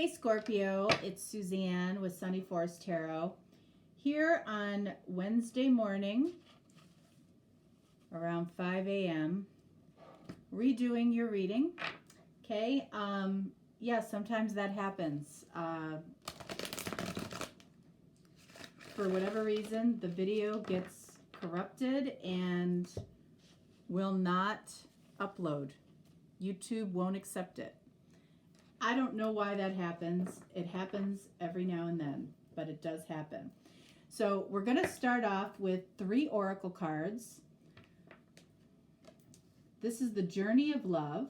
Hey Scorpio, it's Suzanne with Sunny Forest Tarot here on Wednesday morning around 5 a.m. redoing your reading. Okay, yeah, sometimes that happens. For whatever reason, the video gets corrupted and will not upload. YouTube won't accept it. I don't know why that happens. It happens every now and then, but it does happen. So we're going to start off with 3 oracle cards. This is the Journey of Love,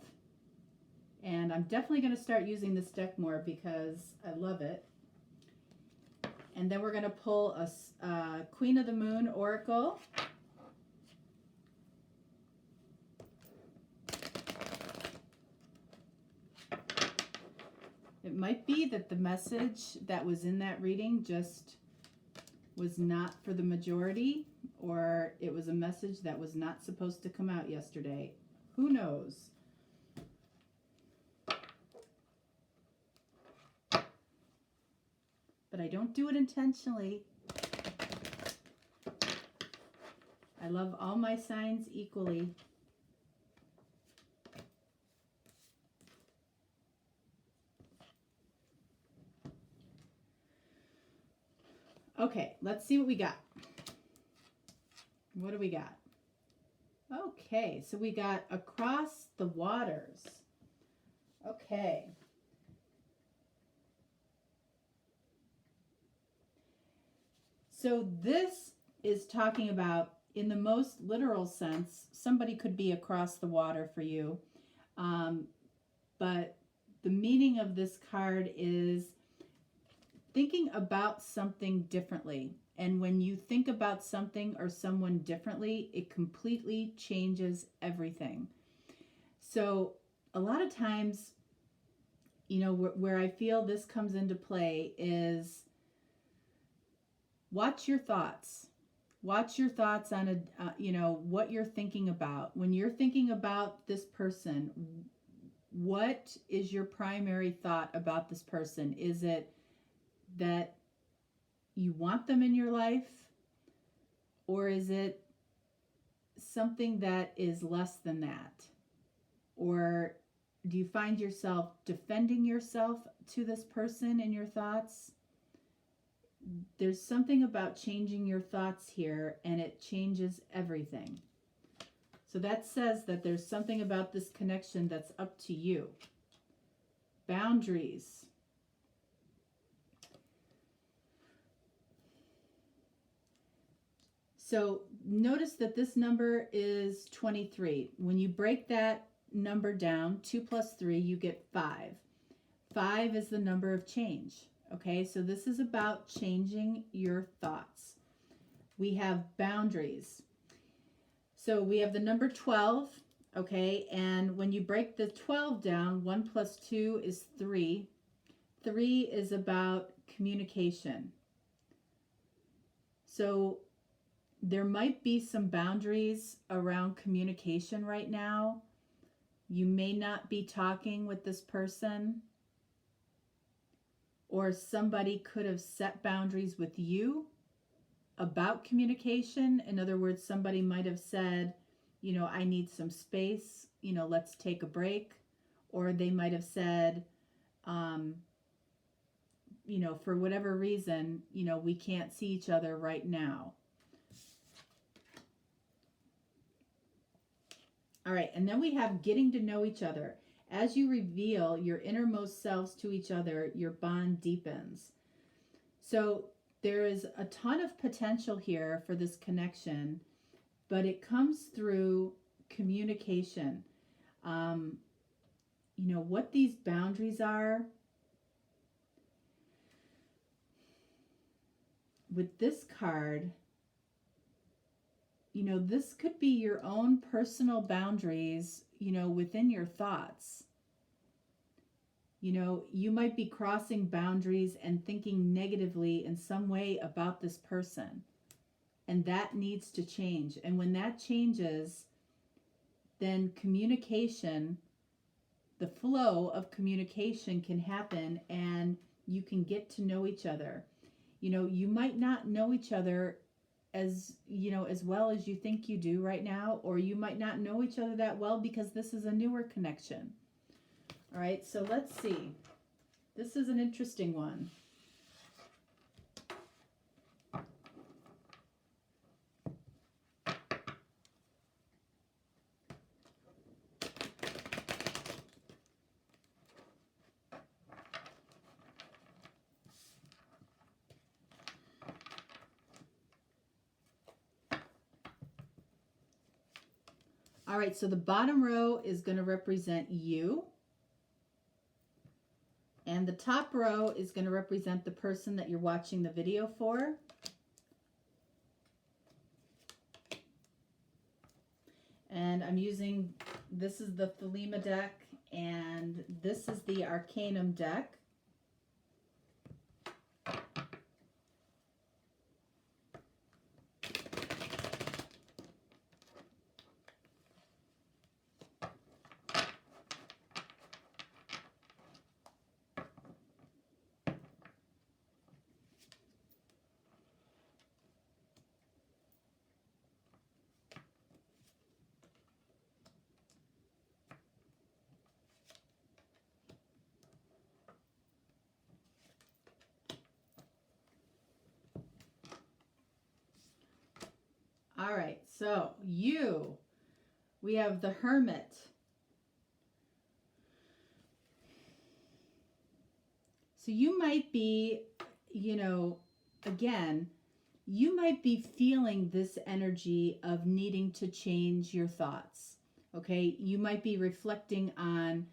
and I'm definitely going to start using this deck more because I love it. And then we're going to pull a Queen of the Moon oracle. It might be that the message that was in that reading just was not for the majority, or it was a message that was not supposed to come out yesterday. Who knows? But I don't do it intentionally. I love all my signs equally. Okay, let's see what we got. What do we got? Okay, so we got Across the Waters. Okay. So this is talking about, in the most literal sense, somebody could be across the water for you. But the meaning of this card is thinking about something differently. And when you think about something or someone differently, it completely changes everything. So a lot of times, you know, where I feel this comes into play is watch your thoughts. Watch your thoughts on you know, what you're thinking about. When you're thinking about this person, what is your primary thought about this person? Is it that you want them in your life, or is it something that is less than that? Or do you find yourself defending yourself to this person in your thoughts? There's something about changing your thoughts here, and it changes everything. So that says that there's something about this connection that's up to you. Boundaries. So notice that this number is 23. When you break that number down, 2 plus 3, you get 5. 5 is the number of change. Okay, so this is about changing your thoughts. We have boundaries. So we have the number 12, okay, and when you break the 12 down, 1 plus 2 is 3. 3 is about communication. So there might be some boundaries around communication right now. You may not be talking with this person, or somebody could have set boundaries with you about communication. In other words, somebody might have said, you know, I need some space, you know, let's take a break. Or they might have said, you know, for whatever reason, you know, we can't see each other right now. All right, and then we have getting to know each other. As you reveal your innermost selves to each other, your bond deepens. So there is a ton of potential here for this connection, but it comes through communication. You know, what these boundaries are. With this card, you know, this could be your own personal boundaries, you know, within your thoughts. You know, you might be crossing boundaries and thinking negatively in some way about this person. And that needs to change. And when that changes, then communication the flow of communication can happen and you can get to know each other. You might not know each other as as well as you think you do right now, or you might not know each other that well because this is a newer connection. All right, so let's see. This is an interesting one. All right, so the bottom row is going to represent you. And the top row is going to represent the person that you're watching the video for. And I'm using, this is the Thelema deck, and this is the Arcanum deck. All right, so we have the Hermit. So you might be, again, you might be feeling this energy of needing to change your thoughts. Okay, you might be reflecting on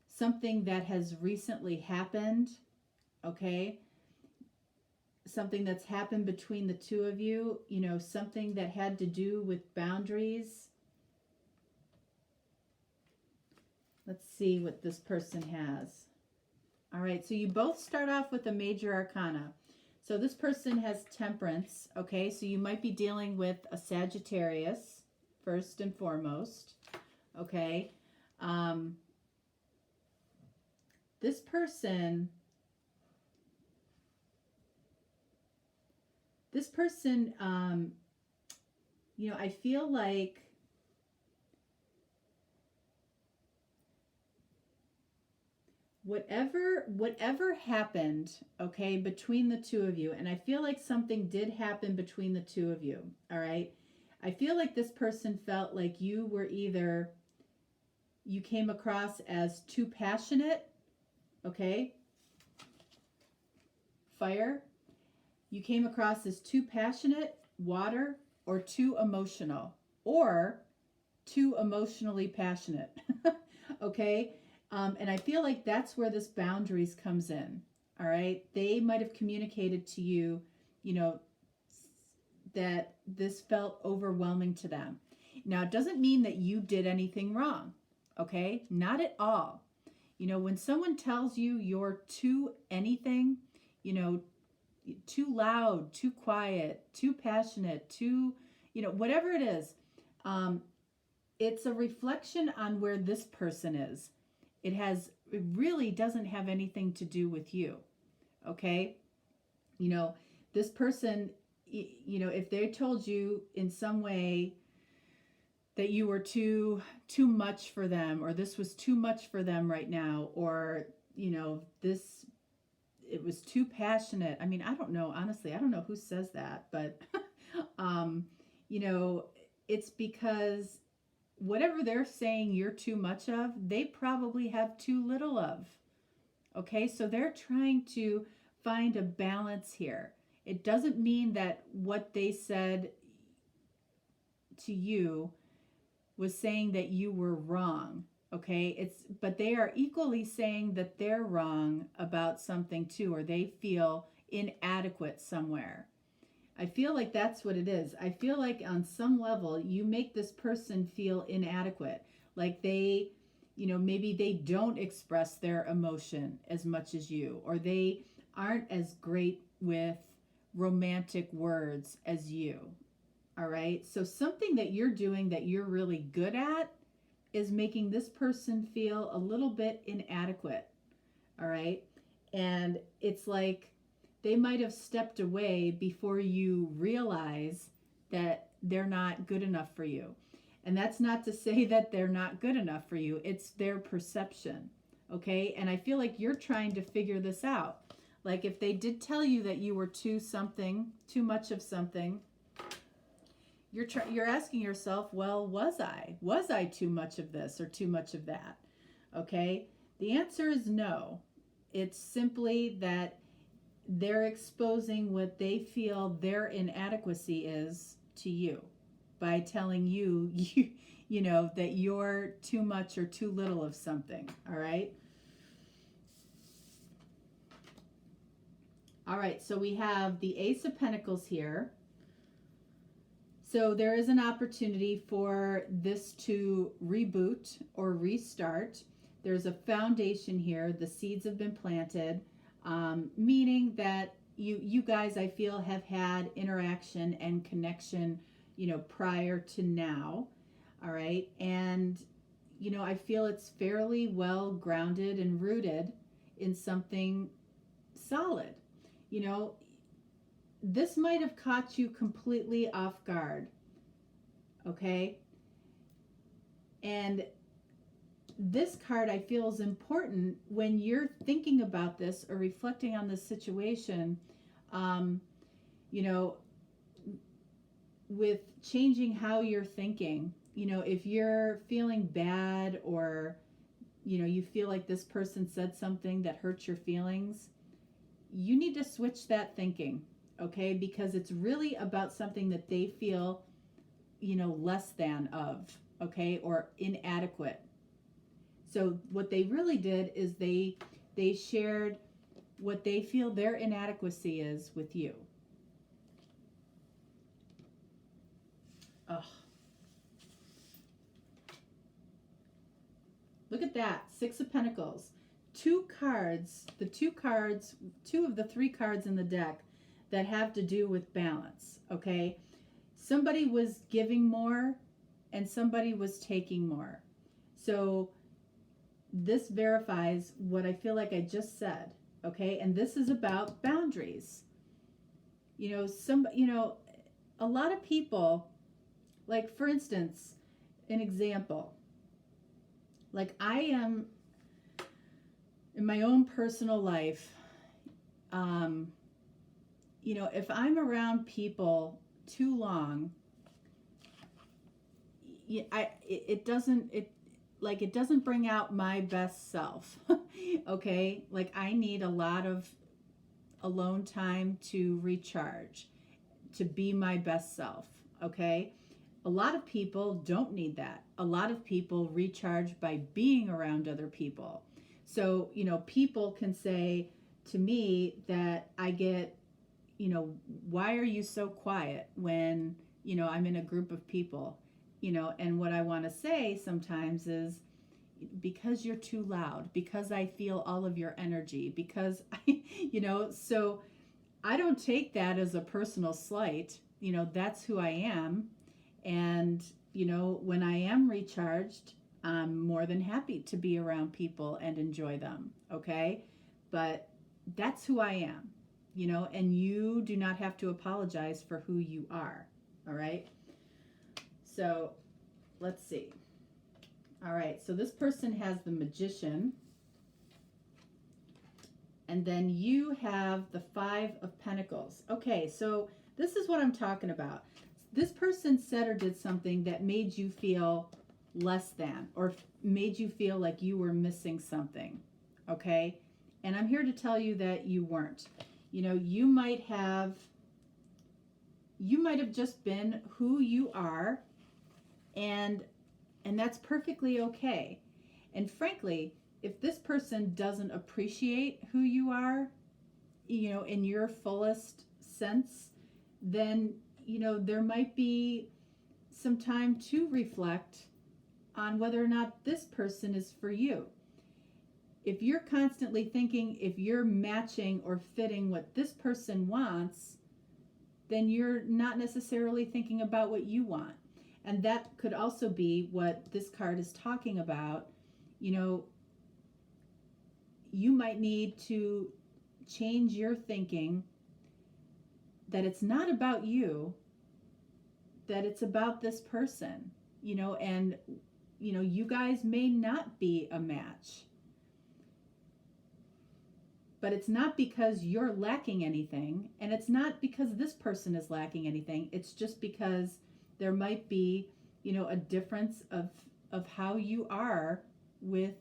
something that has recently happened. Okay, something that's happened between the two of you, something that had to do with boundaries. Let's see what this person has. All right, so you both start off with a major arcana. So this person has Temperance, okay? So you might be dealing with a Sagittarius, first and foremost, okay? This person, I feel like whatever happened, okay, between the two of you, and I feel like something did happen between the two of you, all right? I feel like this person felt like you came across as too passionate, okay? Fire. You came across as too passionate, water, or too emotional, or too emotionally passionate, okay? And I feel like that's where this boundaries comes in, all right? They might have communicated to you, that this felt overwhelming to them. Now, it doesn't mean that you did anything wrong, okay? Not at all. When someone tells you you're too anything, too loud, too quiet, too passionate, too, whatever it is, it's a reflection on where this person is. It really doesn't have anything to do with you. Okay. This person, if they told you in some way that you were too much for them, or this was too much for them right now, or, it was too passionate. I mean, I don't know, honestly, I don't know who says that, but, it's because whatever they're saying you're too much of, they probably have too little of. Okay, so they're trying to find a balance here. It doesn't mean that what they said to you was saying that you were wrong. Okay, but they are equally saying that they're wrong about something too, or they feel inadequate somewhere. I feel like that's what it is. I feel like on some level, you make this person feel inadequate. Like they, maybe they don't express their emotion as much as you, or they aren't as great with romantic words as you. All right. So something that you're doing that you're really good at is making this person feel a little bit inadequate. All right. And it's like they might have stepped away before you realize that they're not good enough for you. And that's not to say that they're not good enough for you, it's their perception. Okay. And I feel like you're trying to figure this out. Like if they did tell you that you were too much of something, you're asking yourself, well, was I too much of this or too much of that? Okay. The answer is no. It's simply that they're exposing what they feel their inadequacy is to you by telling you, you know, that you're too much or too little of something. All right. All right. So we have the Ace of Pentacles here. So there is an opportunity for this to reboot or restart. There's a foundation here. The seeds have been planted, meaning that you guys, I feel, have had interaction and connection, you know, prior to now. All right. And, you know, I feel it's fairly well grounded and rooted in something solid. You know, this might have caught you completely off guard. Okay. And this card, I feel, is important when you're thinking about this or reflecting on this situation, you know, with changing how you're thinking. You know, if you're feeling bad or, you know, you feel like this person said something that hurts your feelings, you need to switch that thinking, okay? Because it's really about something that they feel, you know, less than of, okay, or inadequate. So what they really did is they shared what they feel their inadequacy is with you. Oh. Look at that. Six of Pentacles. Two of the three cards in the deck that have to do with balance, okay? Somebody was giving more and somebody was taking more. So this verifies what I feel like I just said, okay? And this is about boundaries. You know, a lot of people, like for instance, an example, like I am in my own personal life, you know, if I'm around people too long, it doesn't bring out my best self. Okay, like I need a lot of alone time to recharge, to be my best self. Okay, a lot of people don't need that. A lot of people recharge by being around other people. So, you know, people can say to me that I get, you know, why are you so quiet when, you know, I'm in a group of people, you know, and what I want to say sometimes is because you're too loud, because I feel all of your energy, because I, you know, so I don't take that as a personal slight. You know, that's who I am. And, you know, when I am recharged, I'm more than happy to be around people and enjoy them. Okay. But that's who I am, you know, and you do not have to apologize for who you are. All right. So let's see. All right. So this person has the Magician. And then you have the Five of Pentacles. Okay. So this is what I'm talking about. This person said or did something that made you feel less than or made you feel like you were missing something. Okay. And I'm here to tell you that you weren't. You know, you might have just been who you are, and that's perfectly okay. And frankly, if this person doesn't appreciate who you are, you know, in your fullest sense, then, you know, there might be some time to reflect on whether or not this person is for you. If you're constantly thinking if you're matching or fitting what this person wants, then you're not necessarily thinking about what you want. And that could also be what this card is talking about. You know, you might need to change your thinking that it's not about you, that it's about this person, and, you guys may not be a match. But it's not because you're lacking anything, and it's not because this person is lacking anything. It's just because there might be, a difference of how you are with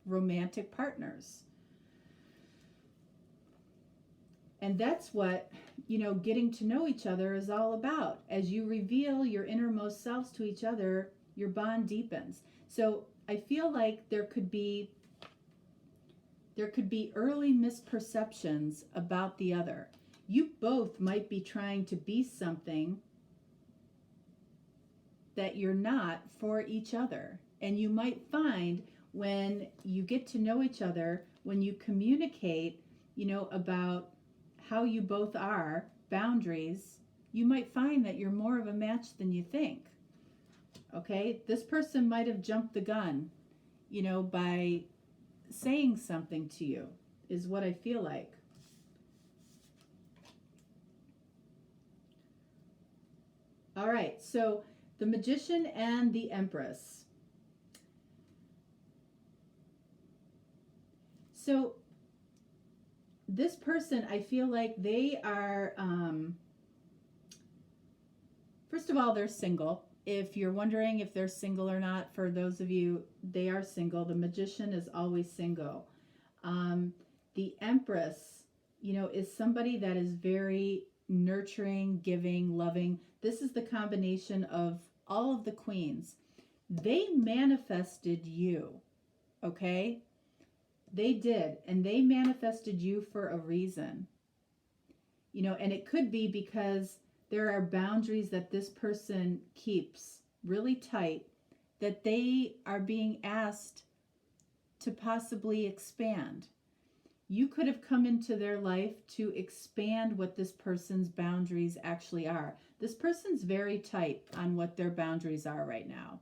romantic partners. And that's what, getting to know each other is all about. As you reveal your innermost selves to each other, your bond deepens. So I feel like there could be early misperceptions about the other. You both might be trying to be something that you're not for each other. And you might find when you get to know each other, when you communicate, about how you both are, boundaries, you might find that you're more of a match than you think. Okay? This person might have jumped the gun, by saying something to you, is what I feel like. All right, so the Magician and the Empress. So this person, I feel like they are, first of all, they're single. If you're wondering if they're single or not, for those of you, they are single. The Magician is always single. The Empress, is somebody that is very nurturing, giving, loving. This is the combination of all of the queens. They manifested you, okay? They did, and they manifested you for a reason. And it could be because there are boundaries that this person keeps really tight that they are being asked to possibly expand. You could have come into their life to expand what this person's boundaries actually are. This person's very tight on what their boundaries are right now.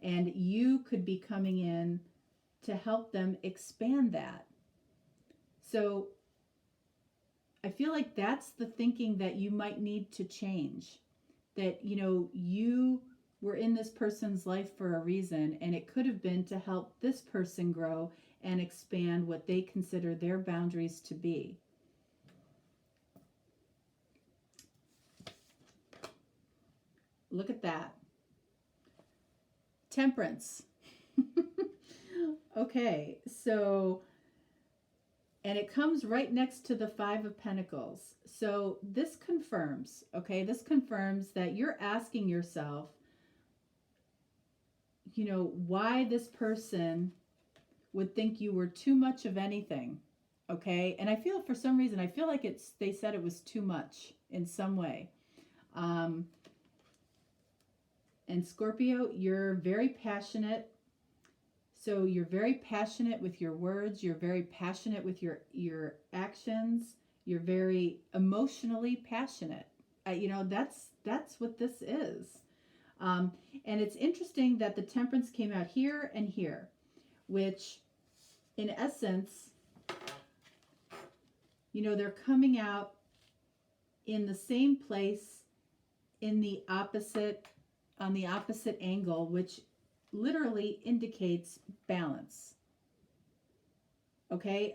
And you could be coming in to help them expand that. So I feel like that's the thinking that you might need to change. That, you were in this person's life for a reason, and it could have been to help this person grow and expand what they consider their boundaries to be. Look at that. Temperance. Okay, so, and it comes right next to the Five of Pentacles. So this confirms, that you're asking yourself, why this person would think you were too much of anything, okay? And I feel, for some reason, like they said it was too much in some way. And Scorpio, you're very passionate. So you're very passionate with your words. You're very passionate with your actions. You're very emotionally passionate. That's what this is. And it's interesting that the Temperance came out here and here, which in essence, they're coming out in the same place on the opposite angle, which literally indicates balance. Okay?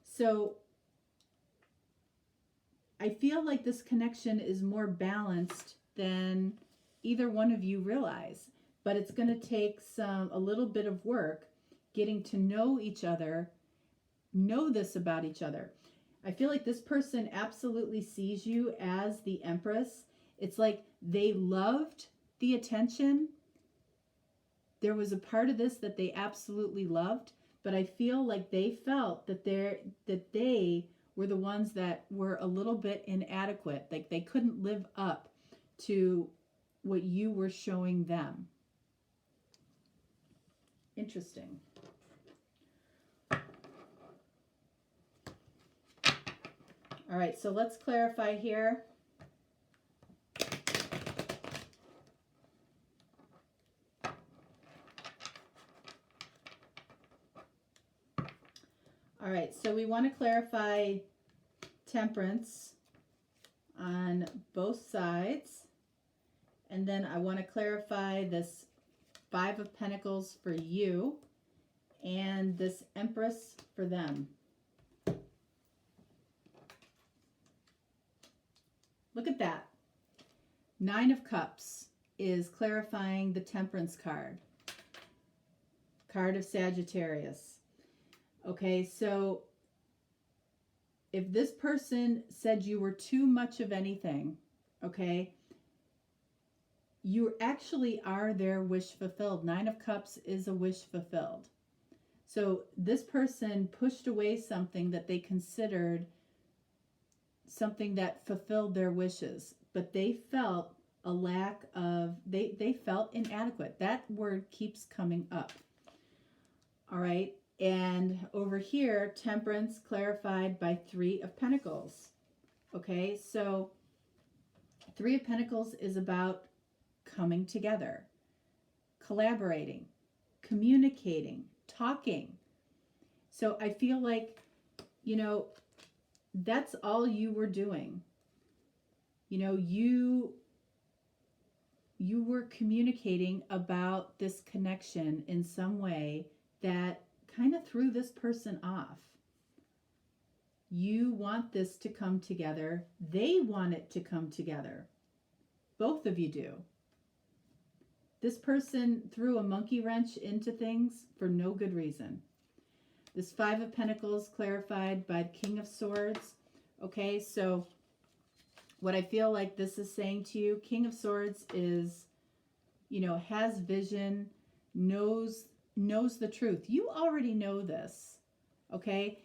So I feel like this connection is more balanced than either one of you realize, but it's going to take a little bit of work getting to know each other, know this about each other. I feel like this person absolutely sees you as the Empress. It's like they loved the attention. There was a part of this that they absolutely loved, but I feel like they felt that they were the ones that were a little bit inadequate. Like they couldn't live up to what you were showing them. Interesting. All right, so let's clarify here. All right, so we want to clarify temperance on both sides. And then I want to clarify this Five of Pentacles for you and this Empress for them. Look at that. Nine of Cups is clarifying the Temperance card. Card of Sagittarius. Okay, so if this person said you were too much of anything, okay, you actually are their wish fulfilled. Nine of Cups is a wish fulfilled. So this person pushed away something that they considered something that fulfilled their wishes, but they felt a lack of, they felt inadequate. That word keeps coming up. All right. And over here, temperance clarified by Three of Pentacles. Okay. So Three of Pentacles is about coming together, collaborating, communicating, talking. So I feel like, you know, that's all you were doing. You know, you were communicating about this connection in some way that kind of threw this person off. You want this to come together. They want it to come together. Both of you do. This person threw a monkey wrench into things for no good reason. This Five of Pentacles clarified by the King of Swords. Okay, so what I feel like this is saying to you, King of Swords is, you know, has vision, knows the truth. You already know this, okay?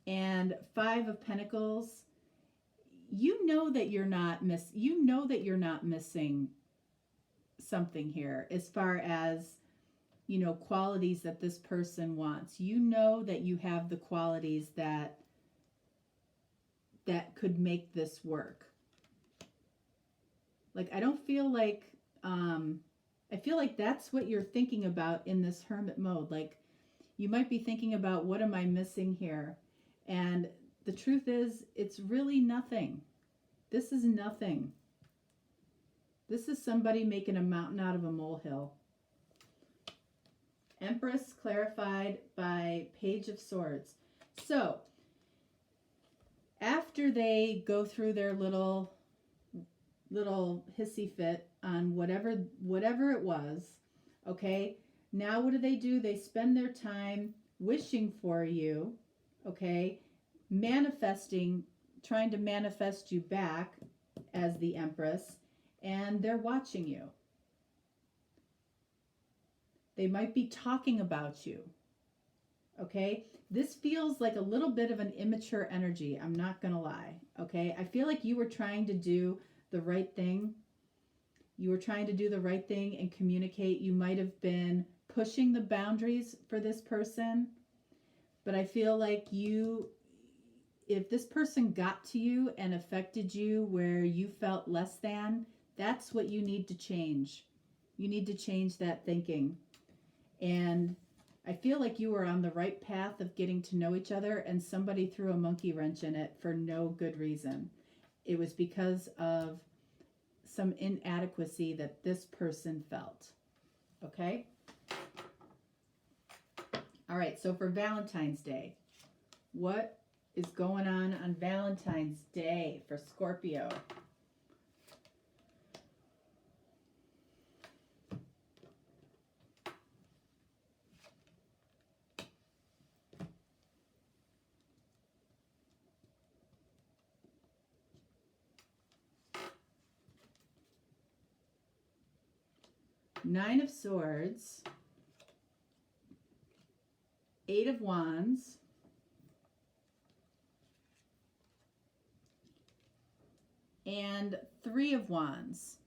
And Five of Pentacles, you know that you're not missing something here as far as, you know, qualities that this person wants. You know that you have the qualities that could make this work. Like, I don't feel like, I feel like that's what you're thinking about in this hermit mode. Like, you might be thinking about, what am I missing here? And the truth is, it's really nothing. This is nothing. This is somebody making a mountain out of a molehill. Empress clarified by Page of Swords. So, after they go through their little hissy fit on whatever it was, okay, now what do? They spend their time wishing for you, okay, manifesting, trying to manifest you back as the Empress, and they're watching you. They might be talking about you, okay? This feels like a little bit of an immature energy, I'm not going to lie, okay? I feel like you were trying to do the right thing. You were trying to do the right thing and communicate. You might have been pushing the boundaries for this person, but I feel like if this person got to you and affected you where you felt less than, that's what you need to change. You need to change that thinking. And I feel like you were on the right path of getting to know each other, and somebody threw a monkey wrench in it for no good reason. It was because of some inadequacy that this person felt. Okay? All right, so for Valentine's Day, what is going on Valentine's Day for Scorpio? Nine of Swords, Eight of Wands, and Three of Wands.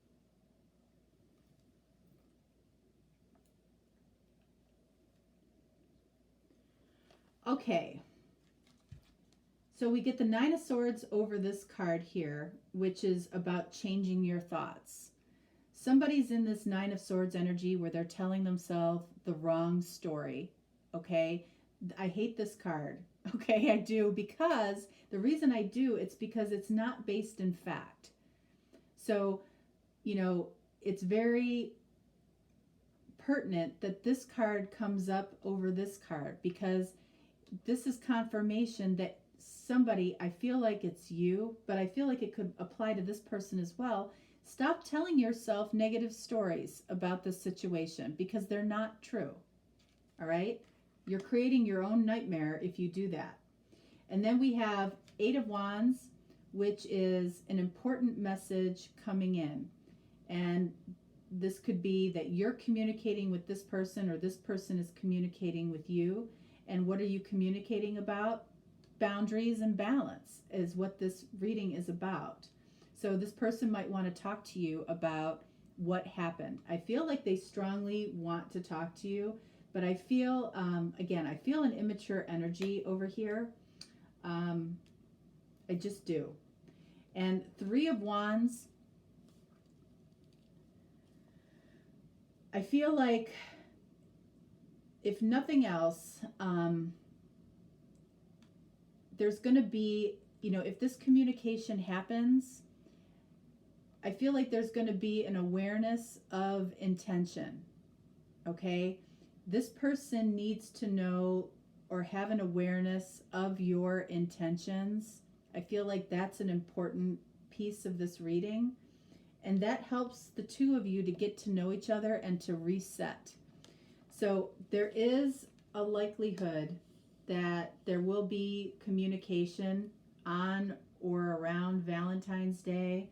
Okay, so we get the Nine of Swords over this card here, which is about changing your thoughts. Somebody's in this Nine of Swords energy where they're telling themselves the wrong story, okay? I hate this card. Okay, I do, because the reason I do, it's because it's not based in fact. So, it's very pertinent that this card comes up over this card, because this is confirmation that somebody, I feel like it's you, but I feel like it could apply to this person as well. Stop telling yourself negative stories about this situation, because they're not true. All right? You're creating your own nightmare if you do that. And then we have Eight of Wands, which is an important message coming in. And this could be that you're communicating with this person, or this person is communicating with you. And what are you communicating about? Boundaries and balance is what this reading is about. So this person might want to talk to you about what happened. I feel like they strongly want to talk to you, but I feel, again, I feel an immature energy over here. I just do. And Three of Wands, I feel like, if nothing else, there's going to be, if this communication happens, I feel like there's going to be an awareness of intention. Okay? This person needs to know or have an awareness of your intentions. I feel like that's an important piece of this reading. And that helps the two of you to get to know each other and to reset. So there is a likelihood that there will be communication on or around Valentine's Day,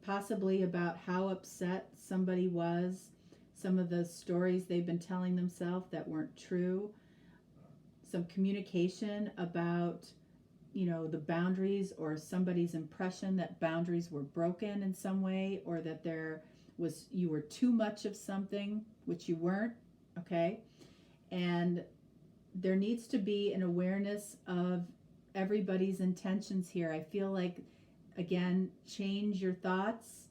possibly about how upset somebody was, some of the stories they've been telling themselves that weren't true, some communication about, the boundaries, or somebody's impression that boundaries were broken in some way, or that you were too much of something, which you weren't, okay? And there needs to be an awareness of everybody's intentions here. I feel like, again, change your thoughts.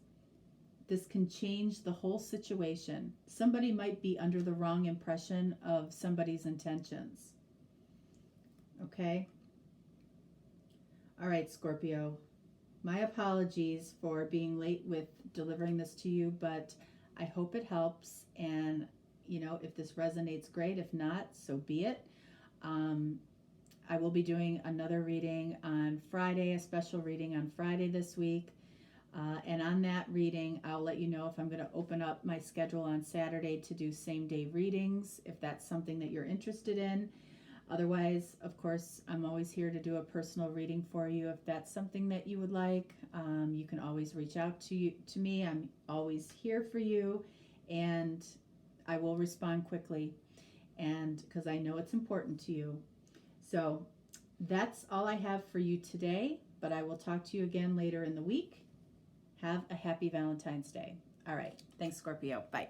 This can change the whole situation. Somebody might be under the wrong impression of somebody's intentions. Okay? All right, Scorpio. My apologies for being late with delivering this to you, but I hope it helps. And, if this resonates, great. If not, so be it. I will be doing another reading on Friday, a special reading on Friday this week. And on that reading, I'll let you know if I'm going to open up my schedule on Saturday to do same-day readings, if that's something that you're interested in. Otherwise, of course, I'm always here to do a personal reading for you. If that's something that you would like, you can always reach out to me. I'm always here for you, and I will respond quickly, and because I know it's important to you. So that's all I have for you today, but I will talk to you again later in the week. Have a happy Valentine's Day. All right. Thanks, Scorpio. Bye.